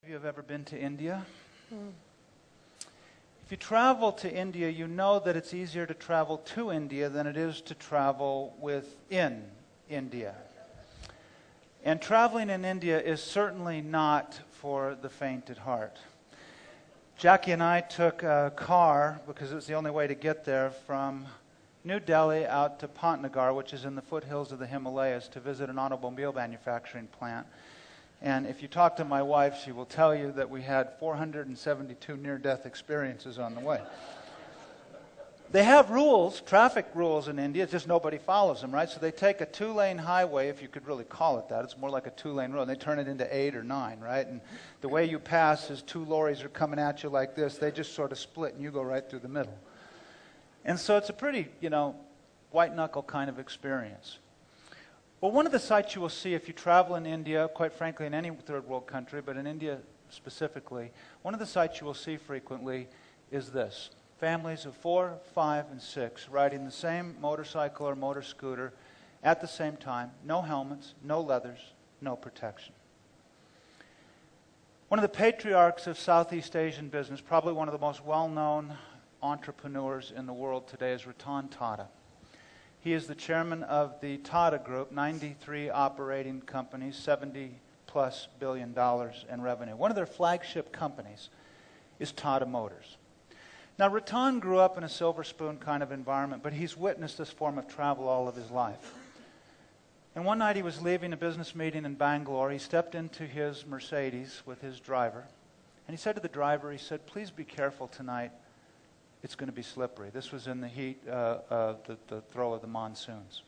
Have you ever been to India? If you travel to India, you know that it's easier to travel to India than it is to travel within India. And traveling in India is certainly not for the faint at heart. Jackie and I took a car, because it was the only way to get there, from New Delhi out to Pantnagar, which is in the foothills of the Himalayas, to visit an automobile manufacturing plant. And if you talk to my wife, she will tell you that we had 472 near-death experiences on the way. They have rules, traffic rules in India, it's just nobody follows them, right? So they take a two-lane highway, if you could really call it that. It's more like a two-lane road. And they turn it into 8 or 9, right? And the way you pass is 2 lorries are coming at you like this. They just sort of split, and you go right through the middle. And so it's a pretty, white-knuckle kind of experience. Well, one of the sights you will see if you travel in India, quite frankly in any third world country, but in India specifically, one of the sights you will see frequently is this. Families of 4, 5, and 6 riding the same motorcycle or motor scooter at the same time. No helmets, no leathers, no protection. One of the patriarchs of Southeast Asian business, probably one of the most well-known entrepreneurs in the world today, is Ratan Tata. He is the chairman of the Tata Group, 93 operating companies, $70+ billion in revenue. One of their flagship companies is Tata Motors. Now, Ratan grew up in a silver spoon kind of environment, but he's witnessed this form of travel all of his life. And one night he was leaving a business meeting in Bangalore. He stepped into his Mercedes with his driver, and he said to the driver, he said, "Please be careful tonight. It's going to be slippery." This was in the heat of the throw of the monsoons.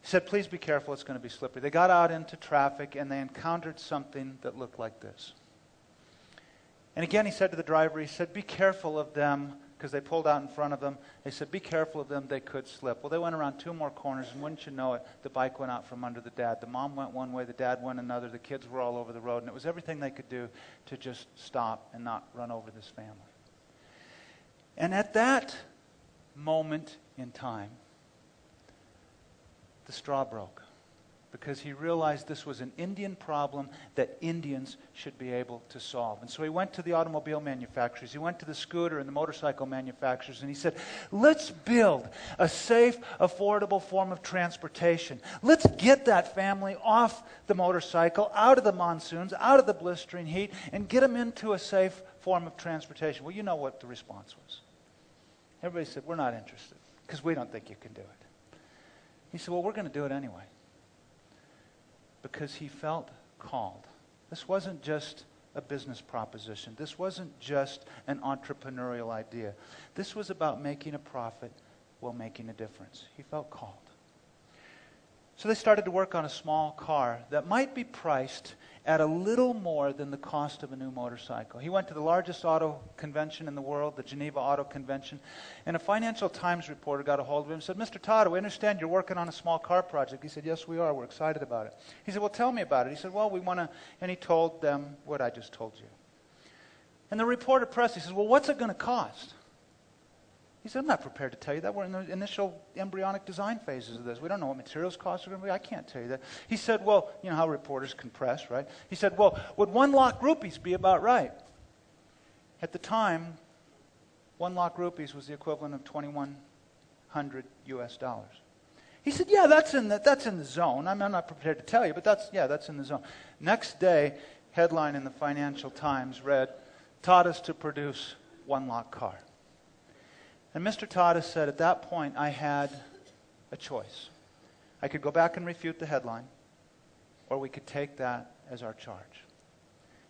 He said, "Please be careful, it's going to be slippery." They got out into traffic and they encountered something that looked like this. And again he said to the driver, he said, "Be careful of them," because they pulled out in front of them. They said, "Be careful of them, they could slip." Well, they went around 2 more corners, and wouldn't you know it, the bike went out from under the dad. The mom went one way, the dad went another, the kids were all over the road, and it was everything they could do to just stop and not run over this family. And at that moment in time, the straw broke, because he realized this was an Indian problem that Indians should be able to solve. And so he went to the automobile manufacturers, he went to the scooter and the motorcycle manufacturers, and he said, "Let's build a safe, affordable form of transportation. Let's get that family off the motorcycle, out of the monsoons, out of the blistering heat, and get them into a safe form of transportation." Well, you know what the response was. Everybody said, "We're not interested, because we don't think you can do it." He said, "Well, we're going to do it anyway." Because he felt called. This wasn't just a business proposition. This wasn't just an entrepreneurial idea. This was about making a profit while making a difference. He felt called. So they started to work on a small car that might be priced at a little more than the cost of a new motorcycle. He went to the largest auto convention in the world, the Geneva Auto Convention, and a Financial Times reporter got a hold of him and said, "Mr. Tata, we understand you're working on a small car project." He said, "Yes, we are. We're excited about it." He said, "Well, tell me about it." He said, "Well, we want to," and he told them what I just told you. And the reporter pressed, he says, "Well, what's it going to cost?" He said, "I'm not prepared to tell you that. We're in the initial embryonic design phases of this. We don't know what materials costs are going to be. I can't tell you that." He said, "Well," you know how reporters can press, right? He said, "Well, would 1 lakh rupees be about right?" At the time, 1 lakh rupees was the equivalent of $2,100 US. He said, "Yeah, that's in the zone. I'm not prepared to tell you, but that's in the zone." Next day, headline in the Financial Times read, "Tata's to produce 1 lakh car." And Mr. Tata said, at that point, I had a choice. I could go back and refute the headline, or we could take that as our charge.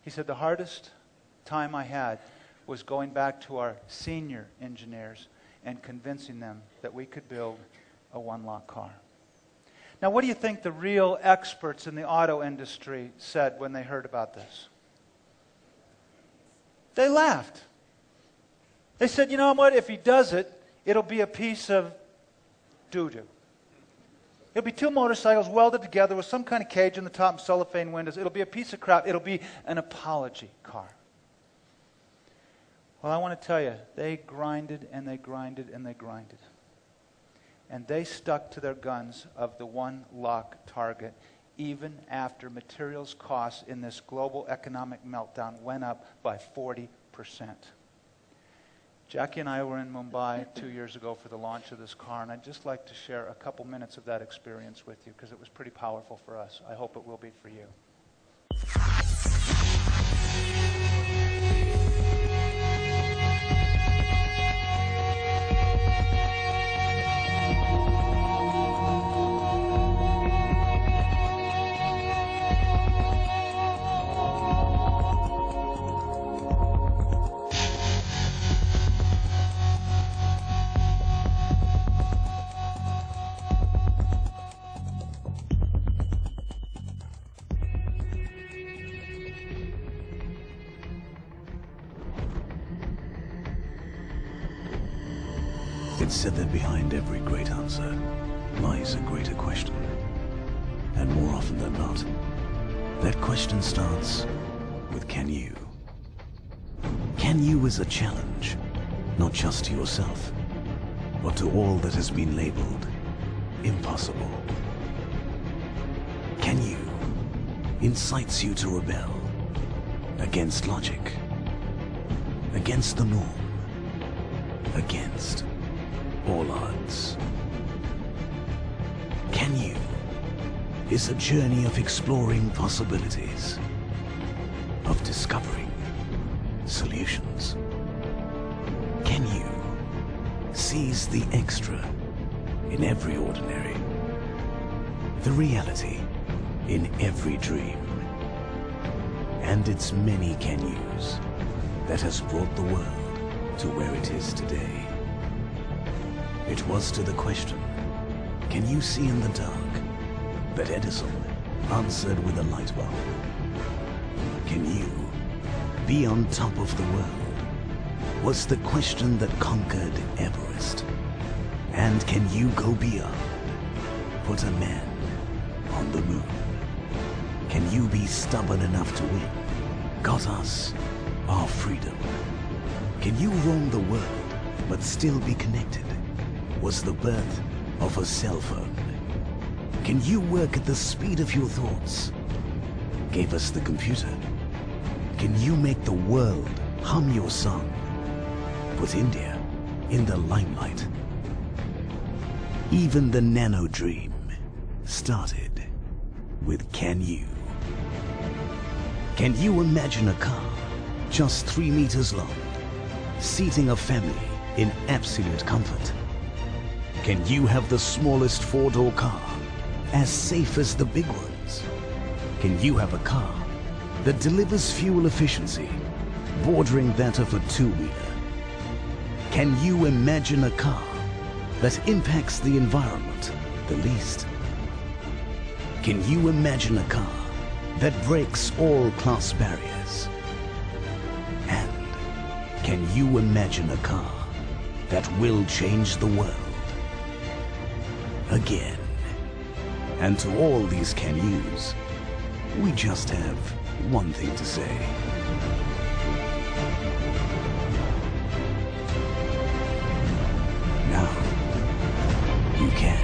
He said, the hardest time I had was going back to our senior engineers and convincing them that we could build a 1 lakh car. Now, what do you think the real experts in the auto industry said when they heard about this? They laughed. They said, "You know what, if he does it, it'll be a piece of doo-doo. It'll be 2 motorcycles welded together with some kind of cage in the top and cellophane windows. It'll be a piece of crap. It'll be an apology car." Well, I want to tell you, they grinded and they grinded and they grinded. And they stuck to their guns of the 1 lakh target, even after materials costs in this global economic meltdown went up by 40%. Jackie and I were in Mumbai 2 years ago for the launch of this car, and I'd just like to share a couple minutes of that experience with you because it was pretty powerful for us. I hope it will be for you. It's said that behind every great answer lies a greater question. And more often than not, that question starts with can you? Can you is a challenge, not just to yourself, but to all that has been labeled impossible. Can you incites you to rebel against logic, against the norm, against all odds. Can you is a journey of exploring possibilities, of discovering solutions. Can you sees the extra in every ordinary, the reality in every dream, and its many can yous that has brought the world to where it is today. It was to the question, can you see in the dark, that Edison answered with a light bulb. Can you be on top of the world, was the question that conquered Everest. And can you go beyond, put a man on the moon? Can you be stubborn enough to win, got us our freedom? Can you roam the world, but still be connected? Was the birth of a cell phone. Can you work at the speed of your thoughts? Gave us the computer. Can you make the world hum your song? Put India in the limelight. Even the nano dream started with can you? Can you imagine a car just 3 meters long, seating a family in absolute comfort? Can you have the smallest four-door car as safe as the big ones? Can you have a car that delivers fuel efficiency bordering that of a two-wheeler? Can you imagine a car that impacts the environment the least? Can you imagine a car that breaks all class barriers? And can you imagine a car that will change the world again? And to all these can yous, we just have one thing to say. Now, you can.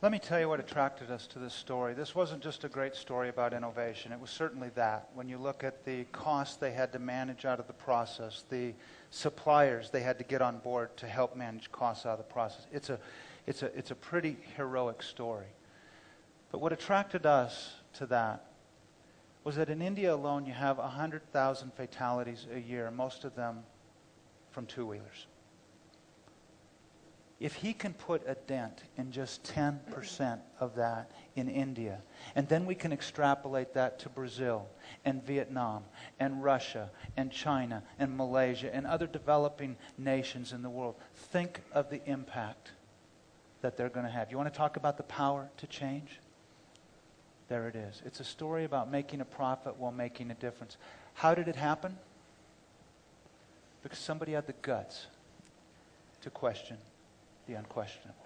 Let me tell you what attracted us to this story. This wasn't just a great story about innovation. It was certainly that. When you look at the costs they had to manage out of the process, the suppliers they had to get on board to help manage costs out of the process. It's a pretty heroic story. But what attracted us to that was that in India alone you have 100,000 fatalities a year, most of them from two-wheelers. If he can put a dent in just 10% of that in India, and then we can extrapolate that to Brazil and Vietnam and Russia and China and Malaysia and other developing nations in the world, think of the impact that they're going to have. You want to talk about the power to change? There it is. It's a story about making a profit while making a difference. How did it happen? Because somebody had the guts to question the unquestionable.